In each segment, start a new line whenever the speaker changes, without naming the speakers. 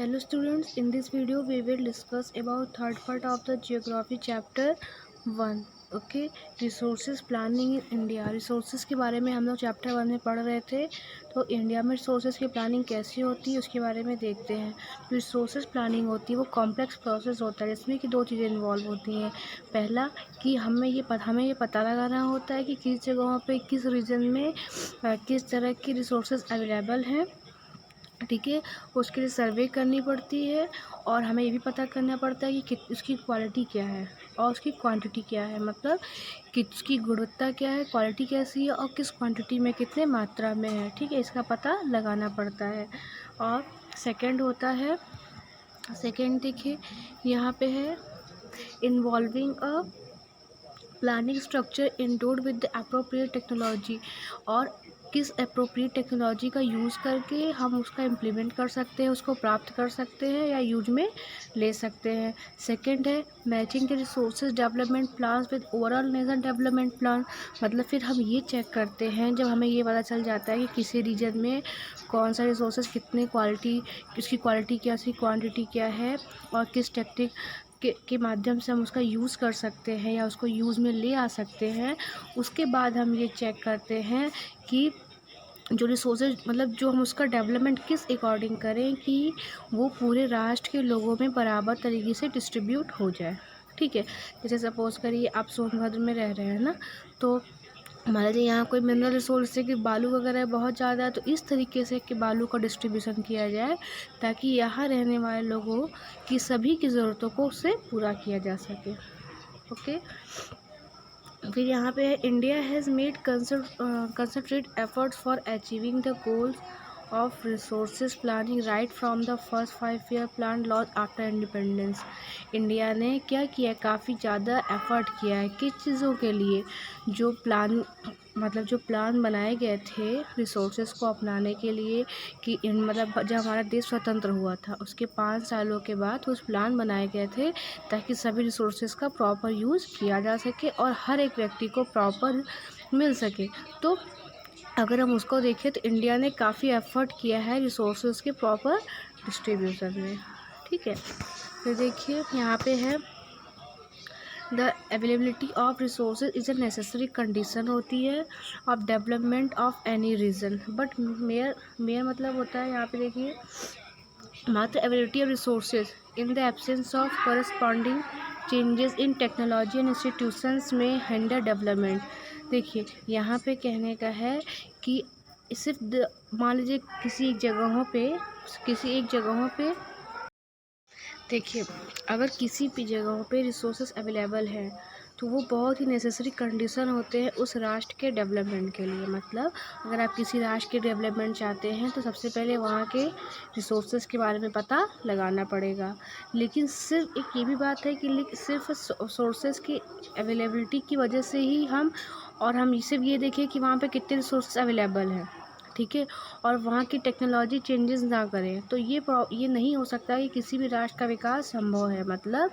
Hello students, in this video we will discuss about third part of the geography chapter 1. Okay, resources planning in India. Resources के बारे में हम लोग chapter 1 में पढ़ रहे थे। तो इंडिया में रिसोर्सेज की प्लानिंग कैसी होती है उसके बारे में देखते हैं। रिसोर्सेज प्लानिंग होती है वो कॉम्प्लेक्स प्रोसेस होता है जिसमें कि दो चीज़ें इन्वॉल्व होती हैं। पहला कि हमें ये पता लगाना होता है कि किस जगहों पे किस रीजन में किस तरह की रिसोर्सेज अवेलेबल हैं, ठीक है। उसके लिए सर्वे करनी पड़ती है और हमें ये भी पता करना पड़ता है कि उसकी क्वालिटी क्या है और उसकी क्वांटिटी क्या है, मतलब कि उसकी गुणवत्ता क्या है, क्वालिटी कैसी है और किस क्वांटिटी में कितने मात्रा में है, ठीक है। इसका पता लगाना पड़ता है। और सेकंड देखिए यहाँ पे है involving a planning structure endured with the appropriate technology, और किस अप्रोप्रिएट टेक्नोलॉजी का यूज़ करके हम उसका इम्प्लीमेंट कर सकते हैं, उसको प्राप्त कर सकते हैं या यूज में ले सकते हैं। सेकंड है matching the resources development plan with overall nation development plan, मतलब फिर हम ये चेक करते हैं जब हमें ये पता चल जाता है कि किसी रीजन में कौन सा रिसोर्सेज कितने क्वालिटी, उसकी क्वालिटी क्या, उसकी क्वांटिटी क्या है और किस टेक्निक के माध्यम से हम उसका यूज़ कर सकते हैं या उसको यूज़ में ले आ सकते हैं। उसके बाद हम ये चेक करते हैं कि जो रिसोर्सेज, मतलब जो हम उसका डेवलपमेंट किस अकॉर्डिंग करें कि वो पूरे राष्ट्र के लोगों में बराबर तरीके से डिस्ट्रीब्यूट हो जाए, ठीक है। जैसे सपोज़ करिए आप सोनभद्र में रह रहे हैं ना, तो मान लीजिए यहाँ कोई मिनरल रिसोर्स है कि बालू वगैरह बहुत ज़्यादा है, तो इस तरीके से कि बालू का डिस्ट्रीब्यूशन किया जाए ताकि यहाँ रहने वाले लोगों की सभी की ज़रूरतों को उससे पूरा किया जा सके। ओके, फिर यहाँ पे है India has made concentrate efforts for achieving the goals of resources planning right from the first 5 year plan launch after independence. India ने क्या किया, काफ़ी ज़्यादा एफर्ट किया है किस चीज़ों के लिए, जो प्लान बनाए गए थे रिसोर्सेज को अपनाने के लिए कि मतलब जब हमारा देश स्वतंत्र हुआ था उसके 5 सालों के बाद उस प्लान बनाए गए थे ताकि सभी रिसोर्सेज का प्रॉपर यूज़ किया जा सके और हर एक व्यक्ति को प्रॉपर मिल सके। तो अगर हम उसको देखें तो इंडिया ने काफ़ी एफर्ट किया है रिसोर्सेज के प्रॉपर डिस्ट्रीब्यूशन में, ठीक है। फिर देखिए यहाँ पे है the availability of resources is a necessary condition होती है of development of any region, but mere मतलब होता है यहाँ पे देखिए मात्र availability of resources in the absence of corresponding changes in technology and institutions में हिंडर डेवलपमेंट। देखिए यहाँ पे कहने का है कि सिर्फ मान लीजिए किसी एक जगहों पे देखिए अगर किसी भी जगहों पे रिसोर्सेज अवेलेबल है तो वो बहुत ही नेसेसरी कंडीशन होते हैं उस राष्ट्र के डेवलपमेंट के लिए। मतलब अगर आप किसी राष्ट्र के डेवलपमेंट चाहते हैं तो सबसे पहले वहाँ के रिसोर्सेज के बारे में पता लगाना पड़ेगा। लेकिन सिर्फ एक ये भी बात है कि सिर्फ सोर्सेज की अवेलेबिलिटी की वजह से ही हम सिर्फ ये देखें कि वहाँ पे कितने रिसोर्सेज अवेलेबल हैं, ठीक है, और वहाँ की टेक्नोलॉजी चेंजेस ना करें, तो ये नहीं हो सकता कि किसी भी राष्ट्र का विकास संभव है। मतलब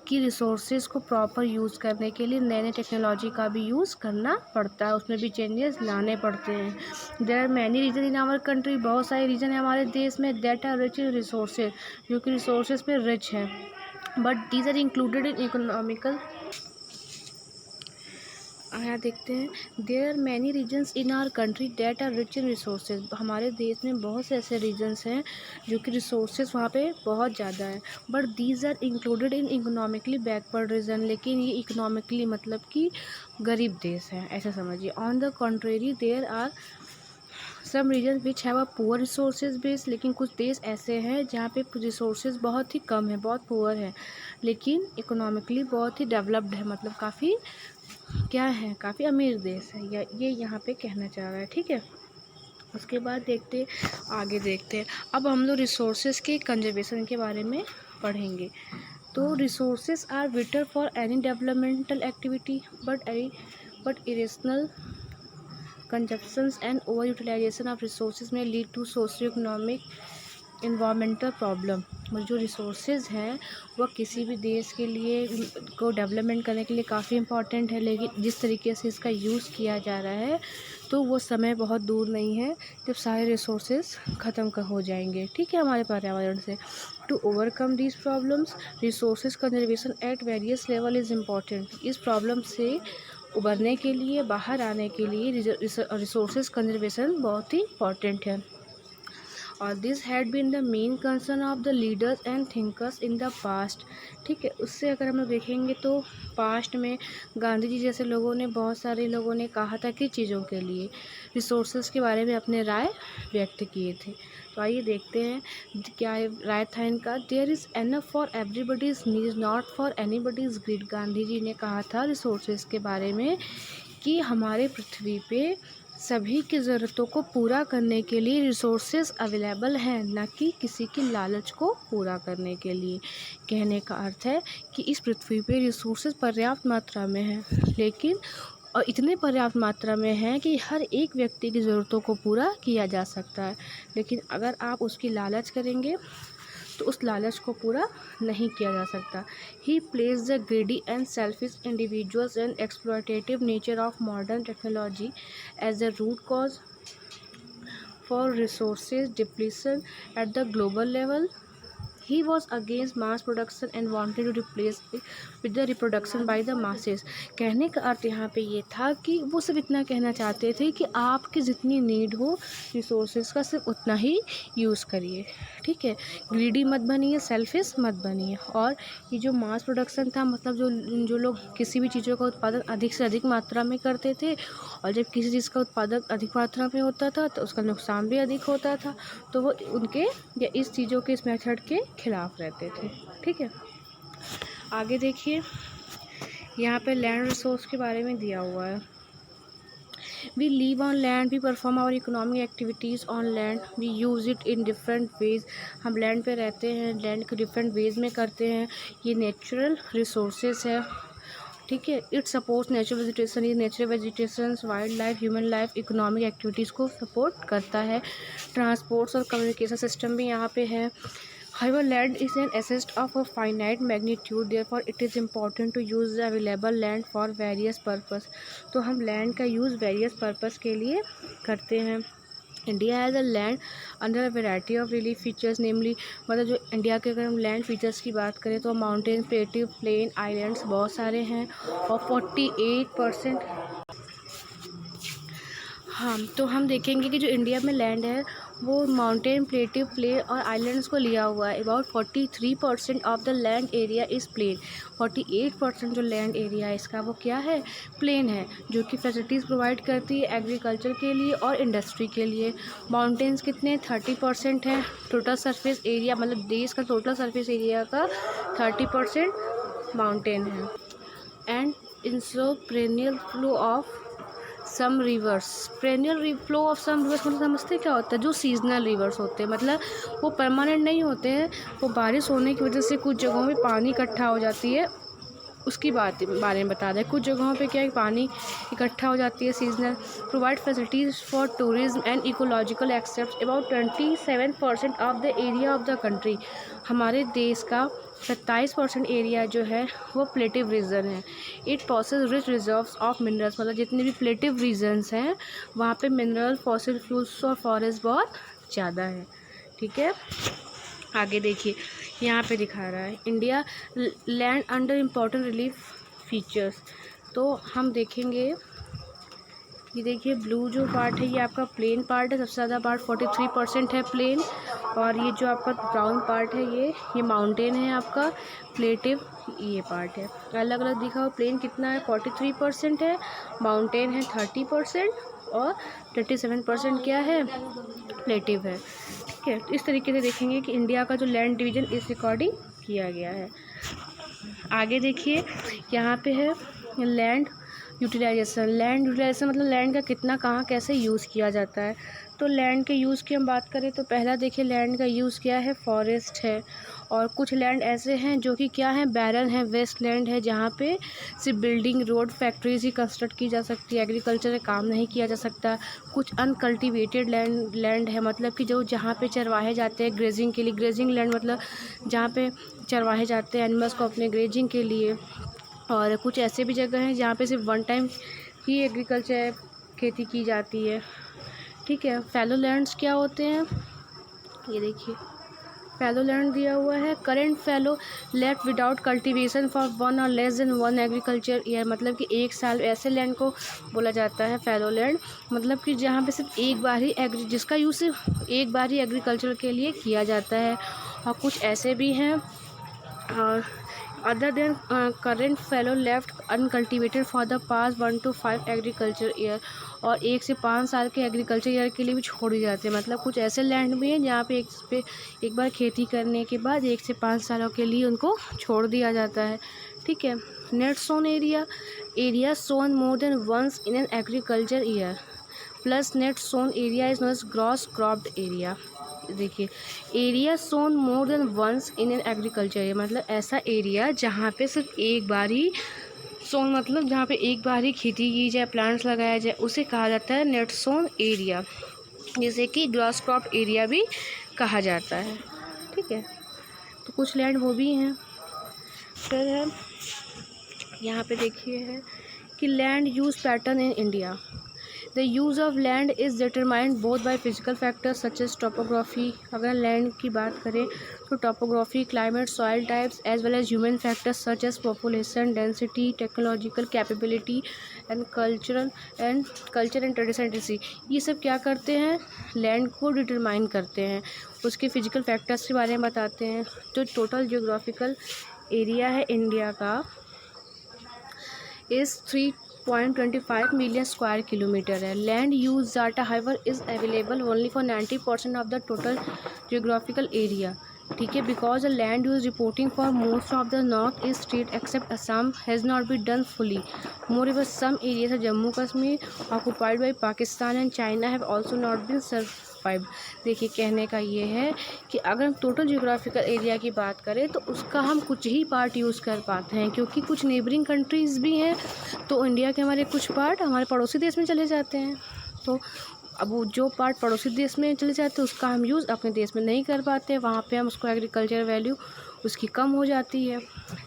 कि रिसोर्सेज को प्रॉपर यूज़ करने के लिए नए नए टेक्नोलॉजी का भी यूज़ करना पड़ता है, उसमें भी चेंजेस लाने पड़ते हैं। There are many region in our country, बहुत सारे रीजन है हमारे देश में that are rich in resources, जो कि रिसोर्सेज में रिच है, but these are included in economical. यहाँ देखते हैं there are many regions in our country that are rich in resources, हमारे देश में बहुत से ऐसे रीजन्स हैं जो कि रिसोर्सेज वहाँ पे बहुत ज़्यादा है, but these are included in economically backward region, लेकिन ये इकोनॉमिकली मतलब कि गरीब देश है ऐसा समझिए। On the contrary there are some region which have a poor resources base, लेकिन कुछ देश ऐसे हैं जहाँ पे रिसोर्सेज बहुत ही कम है, बहुत पुअर है, लेकिन इकोनॉमिकली बहुत ही डेवलप्ड है, मतलब काफ़ी क्या है, काफ़ी अमीर देश है, या ये यहाँ पे कहना चाह रहा है, ठीक है। उसके बाद आगे देखते हैं। अब हम लोग रिसोर्सेज के कंजर्वेशन के बारे में पढ़ेंगे। तो resources are vital for any developmental activity but irrational consumptions and over utilisation of resources में lead to socio economic environmental problem, जो रिसोर्सेज हैं वह किसी भी देश के लिए को डेवलपमेंट करने के लिए काफ़ी इम्पॉर्टेंट है, लेकिन जिस तरीके से इसका यूज़ किया जा रहा है तो वो समय बहुत दूर नहीं है जब सारे रिसोर्सेज ख़त्म हो जाएंगे, ठीक है, हमारे पर्यावरण से। To overcome these problems resources conservation at various level is important. इस प्रॉब्लम से उबरने के लिए, बाहर आने के लिए रिसोर्सेज कंजर्वेशन बहुत ही इम्पॉर्टेंट है। और this had been the main concern of the leaders and thinkers in the past, ठीक है। उससे अगर हम देखेंगे तो पास्ट में गांधी जी जैसे लोगों ने, बहुत सारे लोगों ने कहा था कि चीज़ों के लिए रिसोर्सेज के बारे में अपने राय व्यक्त किए थे। तो आइए देखते हैं क्या राय था इनका। There is enough for everybody's need not for anybody's greed. Gandhi ji ने कहा था रिसोर्सेज के बारे में कि हमारे पृथ्वी पे सभी की ज़रूरतों को पूरा करने के लिए रिसोर्सेज अवेलेबल हैं, न कि किसी की लालच को पूरा करने के लिए। कहने का अर्थ है कि इस पृथ्वी पे रिसोर्सेज पर्याप्त मात्रा में हैं, लेकिन और इतने पर्याप्त मात्रा में हैं कि हर एक व्यक्ति की ज़रूरतों को पूरा किया जा सकता है, लेकिन अगर आप उसकी लालच करेंगे तो उस लालच को पूरा नहीं किया जा सकता। He place the greedy and selfish individuals and exploitative nature of modern technology as the root cause for resources depletion at the global level. He was against mass production and wanted to replace it with the reproduction by the masses। कहने का अर्थ यहाँ पे ये था कि वो सिर्फ इतना कहना चाहते थे कि आपकी जितनी नीड हो रिसोर्सेज का सिर्फ उतना ही यूज़ करिए, ठीक है, ग्रीडी मत बनिए, सेल्फिश मत बनिए। और ये जो मास प्रोडक्शन था, मतलब जो लोग किसी भी चीज़ों का उत्पादन अधिक से अधिक मात्रा में करते थे, और जब किसी चीज़ का उत्पादन अधिक मात्रा में होता था तो उसका नुकसान भी अधिक होता था, तो वो उनके या इस चीज़ों के, इस मेथड के खिलाफ रहते थे, ठीक है। आगे देखिए, यहाँ पे लैंड रिसोर्स के बारे में दिया हुआ है। We live on land, we perform our economic activities on land, we use it in different ways. हम लैंड पे रहते हैं, लैंड को डिफरेंट वेज में करते हैं। ये नेचुरल रिसोर्सेज है, ठीक है। इट सपोर्ट्स नेचुरल वेजिटेशन, ये natural vegetation, wild life, human life, economic activities को सपोर्ट करता है। ट्रांसपोर्ट्स और कम्युनिकेशन सिस्टम भी यहाँ पे है। However, land is an asset of a finite magnitude, therefore it is important to use the available land for various purpose। तो हम लैंड का यूज़ वेरियस पर्पस के लिए करते हैं। India has a land under a variety of relief features, namely, मतलब जो India के अगर हम लैंड फीचर्स की बात करें तो माउंटेन, प्लेटिव, प्लेन, आइलैंड्स बहुत सारे हैं, और 48%। हाँ, तो हम देखेंगे कि जो इंडिया में लैंड है वो माउंटेन, प्लेटिव, प्लेन और आइलैंड्स को लिया हुआ है। About 43% of the land area is plain. 48% जो लैंड एरिया है इसका वो क्या है, प्लेन है, जो कि फैसिलिटीज़ प्रोवाइड करती है एग्रीकल्चर के लिए और इंडस्ट्री के लिए। माउंटेन्स कितने, 30% है। टोटल सरफेस एरिया, मतलब देश का टोटल सरफेस एरिया का 30% माउंटेन है। And ensure perennial flow of some rivers, perennial flow of some rivers मतलब समझते क्या होता है, जो सीजनल रिवर्स होते हैं, मतलब वो परमानेंट नहीं होते हैं, वो बारिश होने की वजह से कुछ जगहों में पानी इकट्ठा हो जाती है, उसकी बारे में बता दें। कुछ जगहों पे क्या है, पानी इकट्ठा हो जाती है, seasonal. Provide facilities for tourism and ecological except. About 27% of the area of the country, हमारे देश का 27% एरिया जो है वो प्लेटिव रीजन है। It possess rich reserves of minerals, मतलब जितने भी प्लेटिव रीजन्स हैं वहाँ पे मिनरल, फॉसिल फ्यूल्स और फॉरेस्ट बहुत ज़्यादा है, ठीक है। आगे देखिए, यहाँ पे दिखा रहा है India land under important relief features. तो हम देखेंगे, ये देखिए ब्लू जो पार्ट है ये आपका प्लेन पार्ट है, सबसे ज़्यादा पार्ट 43% है प्लेन, और ये जो आपका ब्राउन पार्ट है ये माउंटेन है आपका, प्लेटिव ये पार्ट है। अलग अलग दिखा हुआ, प्लेन कितना है 43% है, माउंटेन है 30% और 37% क्या है, प्लेटिव है, ठीक है। तो इस तरीके से देखेंगे कि इंडिया का जो लैंड डिवीज़न इस रिकॉर्डिंग किया गया है। आगे देखिए, यहाँ पे है लैंड यूटिलाइजेशन। लैंड यूटिलाइजेशन मतलब लैंड का कितना, कहाँ, कैसे यूज़ किया जाता है। तो लैंड के यूज़ की हम बात करें तो पहला देखिए लैंड का यूज़ क्या है, फॉरेस्ट है। और कुछ लैंड ऐसे हैं जो कि क्या है, बैरन है, वेस्ट लैंड है, जहाँ पे सिर्फ बिल्डिंग, रोड, फैक्ट्रीज ही कंस्ट्रक्ट की जा सकती है, एग्रीकल्चर का काम नहीं किया जा सकता। कुछ अनकल्टिवेटेड लैंड है, मतलब कि जो जहाँ पे चरवाहे जाते हैं ग्रेजिंग के लिए, ग्रेजिंग लैंड मतलब जहाँ पे चरवाहे जाते हैं एनिमल्स को अपने ग्रेजिंग के लिए। और कुछ ऐसे भी जगह हैं जहाँ पे सिर्फ वन टाइम ही एग्रीकल्चर खेती की जाती है, ठीक है। फैलो लैंड्स क्या होते हैं, ये देखिए फैलो लैंड दिया हुआ है, current fallow left without cultivation for 1 और लेस देन 1 एग्रीकल्चर ईयर, मतलब कि 1 साल ऐसे लैंड को बोला जाता है फैलो लैंड, मतलब कि जहाँ पे सिर्फ एक बार ही जिसका यूज़ सिर्फ एक बार ही एग्रीकल्चर के लिए किया जाता है। और कुछ ऐसे भी हैं और other than current fallow left uncultivated for the past 1 to 5 agriculture year, और 1 से 5 साल के एग्रीकल्चर ईयर के लिए भी छोड़ी जाती है। मतलब कुछ ऐसे लैंड भी हैं जहाँ पे एक बार खेती करने के बाद 1 से 5 सालों के लिए उनको छोड़ दिया जाता है, ठीक है। Net sown area sown more than once in an agriculture year plus net sown area is known as gross cropped area. देखिए area sown more than once in an agriculture area, मतलब ऐसा एरिया जहाँ पे सिर्फ एक बार ही सोन, मतलब जहाँ पे एक बार ही खेती की जाए, प्लांट्स लगाया जाए, उसे कहा जाता है नेट सोन एरिया, जैसे कि ग्रॉस क्रॉप एरिया भी कहा जाता है, ठीक है। तो कुछ लैंड वो भी हैं। फिर है यहाँ पे देखिए है कि land use pattern in India. The use of land is determined both by physical factors such as topography. अगर लैंड की बात करें तो topography, climate, soil types as well as human factors such as population density, technological capability and culture and traditionality, ये सब क्या करते हैं, लैंड को डिटरमाइन करते हैं। उसके फिजिकल फैक्टर्स के बारे में बताते हैं। जो टोटल जियोग्राफिकल एरिया है इंडिया का इज़ 3.25 मिलियन स्क्वायर किलोमीटर है। Land use data however is available only for 90% of the total geographical area, ठीक है, because the land use reporting for most of the north east state except Assam has not be done fully. Moreover some areas of Jammu Kashmir occupied by Pakistan and China have also not been survived. देखिए कहने का ये है कि अगर हम total geographical area की बात करें तो उसका हम कुछ ही पार्ट यूज़ कर पाते हैं, क्योंकि कुछ नेबरिंग कंट्रीज़ भी हैं, तो इंडिया के हमारे कुछ पार्ट हमारे पड़ोसी देश में चले जाते हैं। तो अब वो जो पार्ट पड़ोसी देश में चले जाते हैं उसका हम यूज़ अपने देश में नहीं कर पाते, वहाँ पे हम उसको एग्रीकल्चर वैल्यू उसकी कम हो जाती है,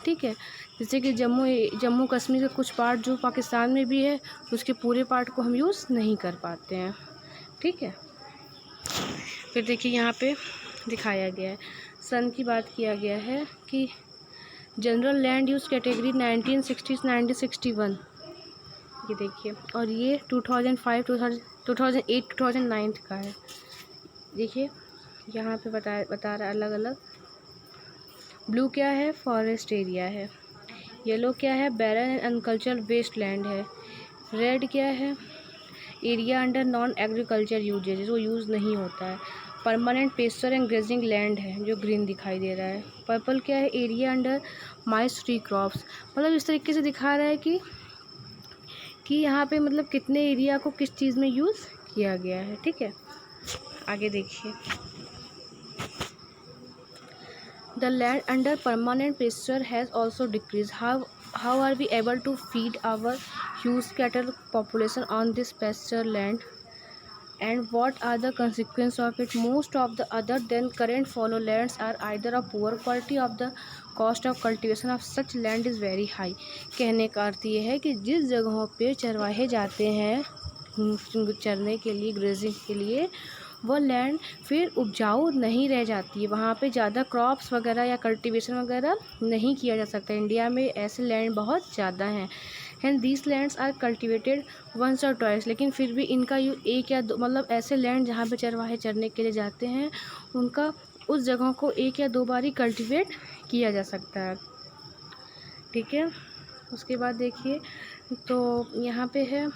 ठीक है। जैसे कि जम्मू कश्मीर के कुछ पार्ट जो पाकिस्तान में भी है, उसके पूरे पार्ट को हम यूज़ नहीं कर पाते हैं, ठीक है। फिर देखिए यहाँ पे दिखाया गया है, सन की बात किया गया है कि जनरल लैंड यूज़ कैटेगरी 1960 1961, ये देखिए, और ये 2005 2008 2009 का है। देखिए यहाँ पे बता रहा है अलग अलग। ब्लू क्या है, फॉरेस्ट एरिया है। येलो क्या है, barren and uncultural waste land है। रेड क्या है, area under non agriculture uses, जो यूज़ नहीं होता है। Permanent pasture and grazing land है जो ग्रीन दिखाई दे रहा है। पर्पल क्या है, एरिया अंडर माइस ट्री क्रॉप्स, मतलब इस तरीके से दिखा रहा है कि यहाँ पे मतलब कितने एरिया को किस चीज़ में यूज़ किया गया है, ठीक है। आगे देखिए, the land under permanent pasture has also decrease. How are we able to feed our huge cattle population on this pasture land and what are the consequences of it? Most of the other than current fallow lands are either of poor quality of the cost of cultivation of such land is very high। कहने का अर्थ ये है कि जिस जगहों पे चरवाहे जाते हैं चरने के लिए, ग्रेजिंग के लिए, वो लैंड फिर उपजाऊ नहीं रह जाती है, वहाँ पे ज़्यादा क्रॉप्स वगैरह या कल्टीवेशन वगैरह नहीं किया जा सकता। इंडिया में ऐसे लैंड बहुत ज़्यादा हैं, and these lands are cultivated once or twice, लेकिन फिर भी इनका एक या दो, मतलब ऐसे लैंड जहाँ पे चरवाहे चरने के लिए जाते हैं उनका उस जगहों को 1 या 2 बार ही कल्टिवेट किया जा सकता है, ठीक है। उसके बाद देखिए तो यहाँ पे है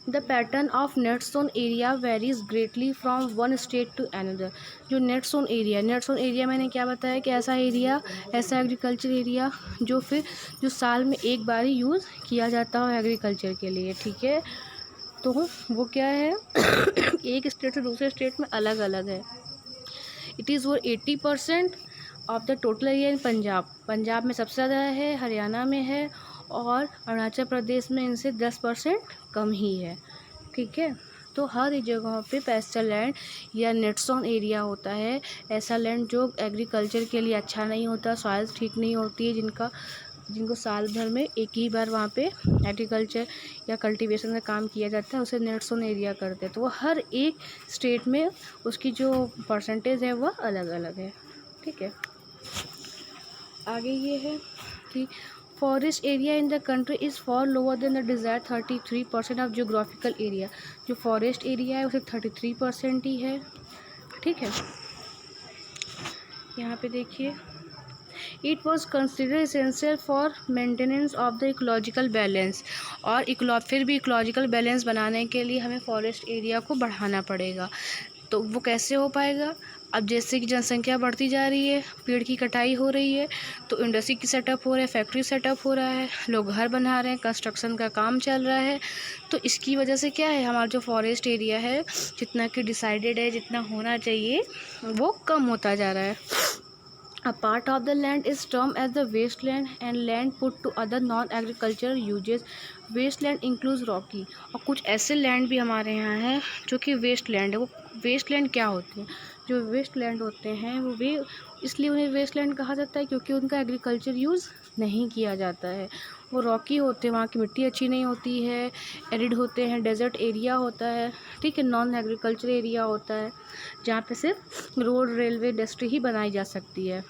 the pattern of net sown area varies greatly from one state to another. जो नेट सोन एरिया मैंने क्या बताया कि ऐसा एरिया, ऐसा एग्रीकल्चर एरिया जो साल में एक बार ही यूज़ किया जाता हो एग्रीकल्चर के लिए, ठीक है। तो वो क्या है एक स्टेट से दूसरे स्टेट में अलग अलग है। इट इज़ वो 80% of the total area in Punjab में सबसे ज़्यादा है, हरियाणा में है, और अरुणाचल प्रदेश में इनसे 10% कम ही है। ठीक है, तो हर एक जगहों पे पेस्टल लैंड या नेट्सॉन एरिया होता है, ऐसा लैंड जो एग्रीकल्चर के लिए अच्छा नहीं होता, सॉइल्स ठीक नहीं होती है, जिनको साल भर में एक ही बार वहाँ पे एग्रीकल्चर या कल्टीवेशन का काम किया जाता है, उसे नेट्सॉन एरिया करते हैं। तो वो हर एक स्टेट में उसकी जो परसेंटेज है वह अलग अलग है। ठीक है, आगे ये है कि forest area in the country is for lower than the desire 33% of geographical area. जो फॉरेस्ट एरिया है उसे 33% ही है। ठीक है, यहाँ पे देखिए, it was consider essential for maintenance of the ecological balance. और फिर भी इकोलॉजिकल बैलेंस बनाने के लिए हमें फॉरेस्ट एरिया को बढ़ाना पड़ेगा। तो वो कैसे हो पाएगा? अब जैसे कि जनसंख्या बढ़ती जा रही है, पेड़ की कटाई हो रही है, तो इंडस्ट्री की सेटअप हो रहा है, फैक्ट्री सेटअप हो रहा है, लोग घर बना रहे हैं, कंस्ट्रक्शन का काम चल रहा है। तो इसकी वजह से क्या है, हमारा जो फॉरेस्ट एरिया है जितना कि डिसाइडेड है, जितना होना चाहिए, वो कम होता जा रहा है। A part of the land is termed as the wasteland and land put to other non-agricultural uses. Wasteland includes rocky। और कुछ ऐसे लैंड भी हमारे यहाँ हैं जो कि वेस्ट लैंड है। वो वेस्ट लैंड क्या होते हैं? जो वेस्ट लैंड होते हैं वो वे इसलिए उन्हें वेस्ट लैंड कहा जाता है क्योंकि उनका एग्रीकल्चर यूज़ नहीं किया जाता है। वो रॉकी होते हैं, वहाँ की मिट्टी अच्छी नहीं होती है, एरिड होते हैं, डेजर्ट एरिया होता है। ठीक है, नॉन एग्रीकल्चर एरिया होता है जहाँ पे सिर्फ रोड, रेलवे, इंडस्ट्री ही बनाई जा सकती है।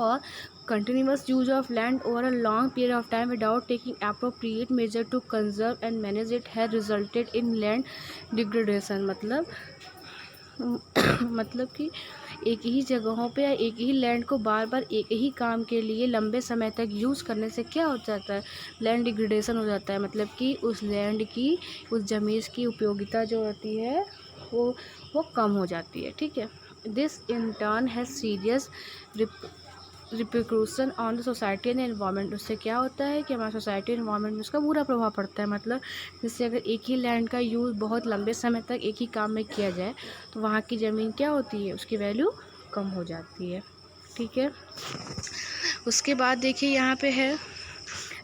और continuous use of land over a long period of time without taking appropriate measure to conserve and manage it has resulted in land degradation। मतलब कि एक ही जगहों पे या एक ही लैंड को बार बार एक ही काम के लिए लंबे समय तक यूज़ करने से क्या हो जाता है? लैंड डिग्रेडेशन हो जाता है। मतलब कि उस लैंड की, उस ज़मीन की उपयोगिता जो होती है वो कम हो जाती है। ठीक है, this in turn has serious repercussion on the society and environment. उससे क्या होता है कि हमारा सोसाइटी एनवायरनमेंट में उसका बुरा प्रभाव पड़ता है। मतलब जैसे अगर एक ही लैंड का यूज़ बहुत लंबे समय तक एक ही काम में किया जाए तो वहाँ की ज़मीन क्या होती है, उसकी वैल्यू कम हो जाती है। ठीक है, उसके बाद देखिए यहाँ पे है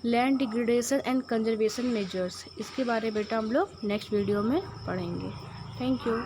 land degradation and conservation measures. इसके बारे में बेटा हम लोग नेक्स्ट वीडियो में पढ़ेंगे। Thank you.